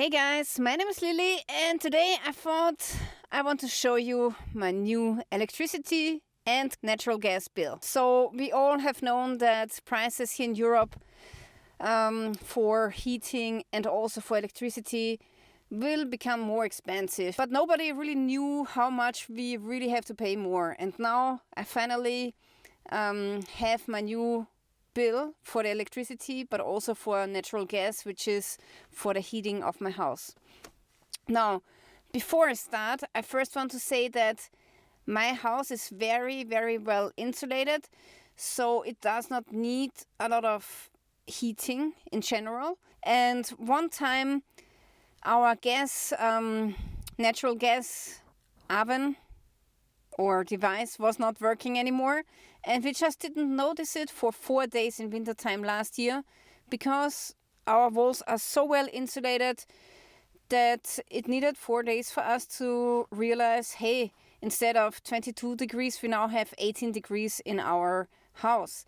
Hey guys, my name is Lilly and today I thought I want to show you my new electricity and natural gas bill. So we all have known that prices here in Europe for heating and also for electricity will become more expensive. But nobody really knew how much we really have to pay more. And now I finally have my new bill for the electricity, but also for natural gas, which is for the heating of my house. Now, before I start, I first want to say that my house is very, very well insulated, so it does not need a lot of heating in general. And one time, our natural gas oven or device was not working anymore, and we just didn't notice it for 4 days in wintertime last year because our walls are so well insulated that it needed 4 days for us to realize, hey, instead of 22 degrees, we now have 18 degrees in our house.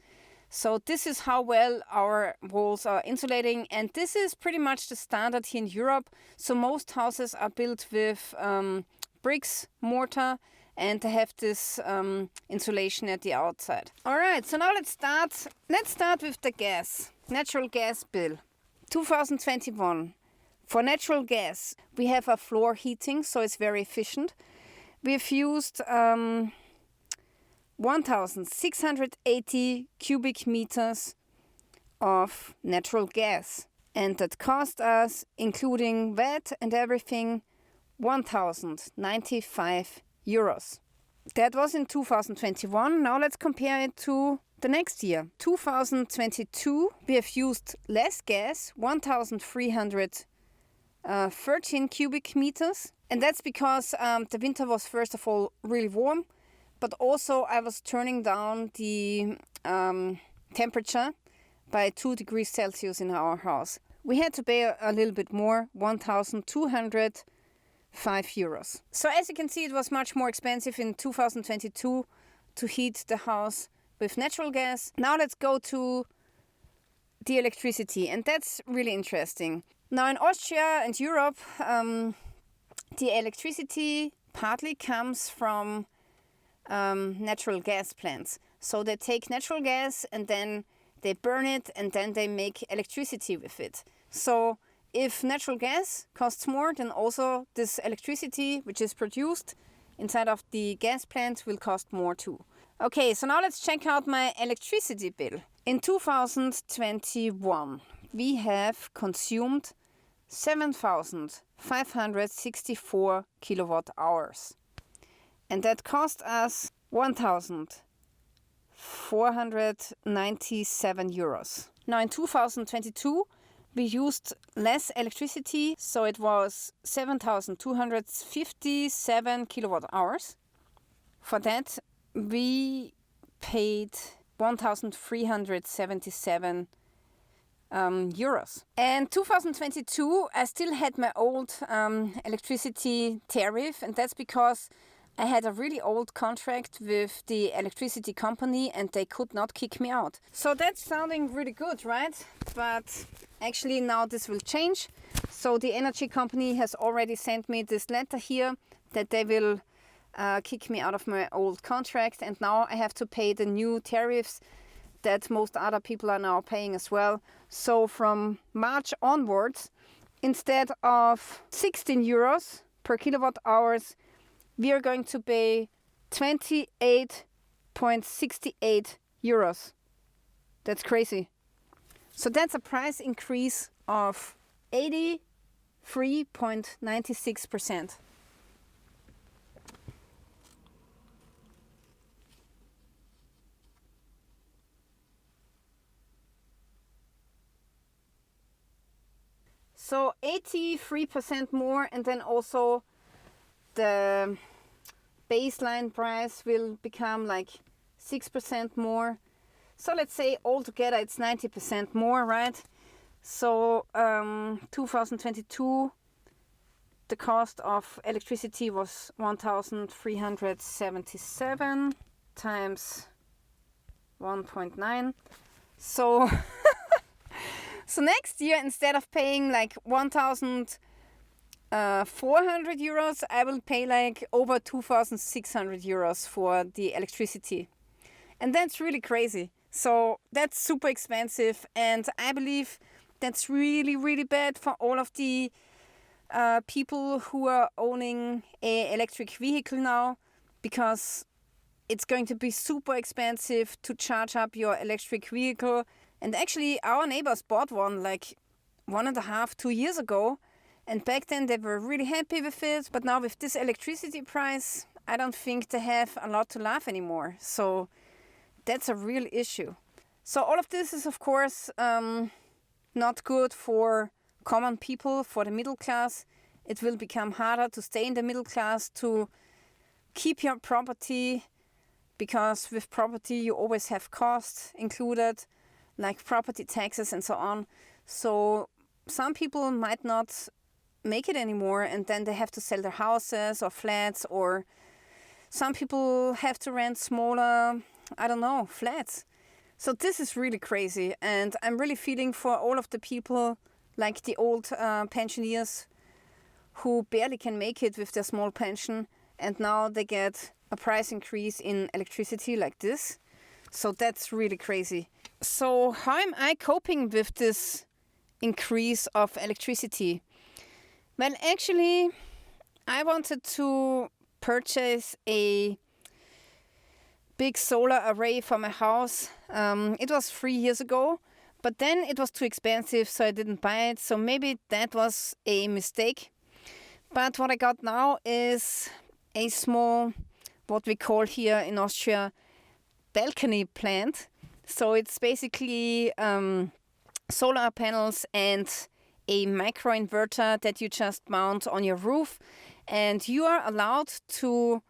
So this is how well our walls are insulating, and this is pretty much the standard here in Europe. So most houses are built with bricks, mortar, and they have this insulation at the outside. All right, so now let's start. Let's start with the gas, natural gas bill. 2021. For natural gas, we have a floor heating, so it's very efficient. We've used 1,680 cubic meters of natural gas. And that cost us, including VAT and everything, 1,095 euros. That was in 2021. Now let's compare it to the next year. 2022, we have used less gas, 1,313 cubic meters. And that's because the winter was first of all really warm, but also I was turning down the temperature by 2 degrees Celsius in our house. We had to pay a little bit more, 1,205 euros. So as you can see, it was much more expensive in 2022 to heat the house with natural gas. Now let's go to the electricity, and that's really interesting. Now in Austria and Europe, the electricity partly comes from natural gas plants. So they take natural gas and then they burn it and then they make electricity with it. So if natural gas costs more, then also this electricity which is produced inside of the gas plant will cost more too. Okay, so now let's check out my electricity bill. In 2021, we have consumed 7,564 kilowatt hours. And that cost us 1,497 euros. Now in 2022, we used less electricity, so it was 7,257 kilowatt hours. For that, we paid 1,377 euros. And 2022, I still had my old electricity tariff, and that's because I had a really old contract with the electricity company and they could not kick me out. So that's sounding really good, right? But actually now this will change. So the energy company has already sent me this letter here that they will kick me out of my old contract, and now I have to pay the new tariffs that most other people are now paying as well. So from March onwards, instead of 16 euros per kilowatt hours, we are going to pay 28.68 euros. That's crazy. So that's a price increase of 83.96%. So 83% more, and then also the baseline price will become like 6% more. So let's say altogether it's 90% more, right? So 2022, the cost of electricity was 1,377 times 1.9. So So next year, instead of paying like 1,000 400 euros, I will pay like over 2,600 euros for the electricity. And that's really crazy. So that's super expensive. And I believe that's really, really bad for all of the people who are owning an electric vehicle now, because it's going to be super expensive to charge up your electric vehicle. And actually, our neighbors bought one like 1.5, 2 years ago. And back then they were really happy with it. But now with this electricity price, I don't think they have a lot to laugh anymore. So that's a real issue. So all of this is, of course, not good for common people, for the middle class. It will become harder to stay in the middle class, to keep your property, because with property you always have costs included, like property taxes and so on. So some people might not make it anymore, and then they have to sell their houses or flats, or some people have to rent smaller, I don't know, flats. So this is really crazy, and I'm really feeling for all of the people, like the old pensioners who barely can make it with their small pension, and now they get a price increase in electricity like this. So that's really crazy. So how am I coping with this increase of electricity? Well, actually, I wanted to purchase a big solar array for my house. It was 3 years ago, but then it was too expensive, so I didn't buy it. So maybe that was a mistake. But what I got now is a small, what we call here in Austria, balcony plant. So it's basically solar panels and a microinverter that you just mount on your roof, and you are allowed to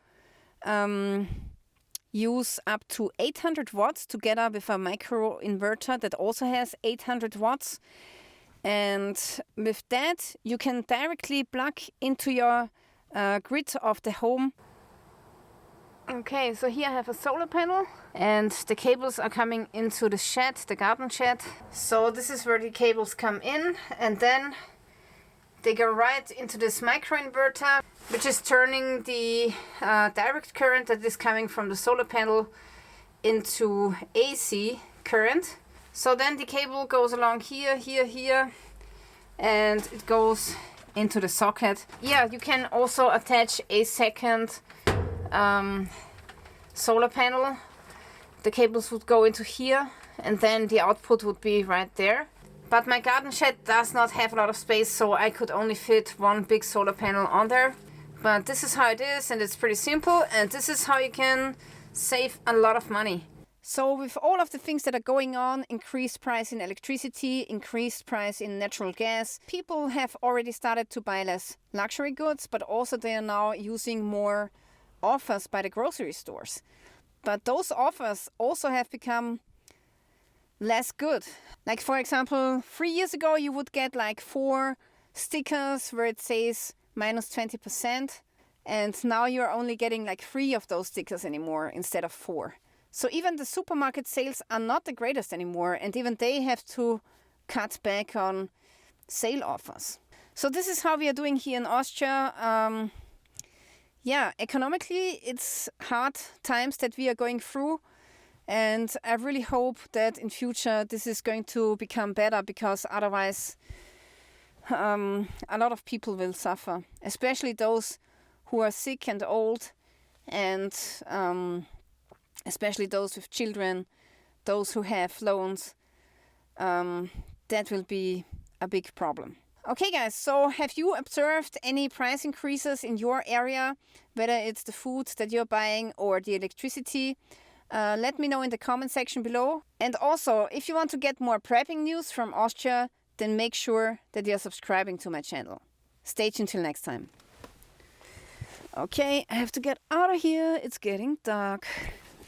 use up to 800 watts together with a microinverter that also has 800 watts. And with that, you can directly plug into your grid of the home. Okay, so here I have a solar panel, and the cables are coming into the shed, the garden shed. So this is where the cables come in, and then they go right into this microinverter, which is turning the direct current that is coming from the solar panel into AC current. So then the cable goes along here, here, here, and it goes into the socket. Yeah, you can also attach a second solar panel. The cables would go into here, and then the output would be right there. But my garden shed does not have a lot of space, so I could only fit one big solar panel on there. But this is how it is, and it's pretty simple, and this is how you can save a lot of money. So with all of the things that are going on, increased price in electricity, increased price in natural gas, people have already started to buy less luxury goods, but also they are now using more offers by the grocery stores. But those offers also have become less good. Like, for example, 3 years ago you would get like 4 stickers where it says minus 20%, and now you're only getting like 3 of those stickers anymore instead of 4. So even the supermarket sales are not the greatest anymore, and even they have to cut back on sale offers. So this is how we are doing here in Austria. Economically it's hard times that we are going through, and I really hope that in future this is going to become better, because otherwise a lot of people will suffer, especially those who are sick and old, and especially those with children, those who have loans. That will be a big problem. Okay guys, so have you observed any price increases in your area, whether it's the food that you're buying or the electricity? Let me know in the comment section below. And also, if you want to get more prepping news from Austria, then make sure that you're subscribing to my channel. Stay tuned till next time. Okay, I have to get out of here. It's getting dark.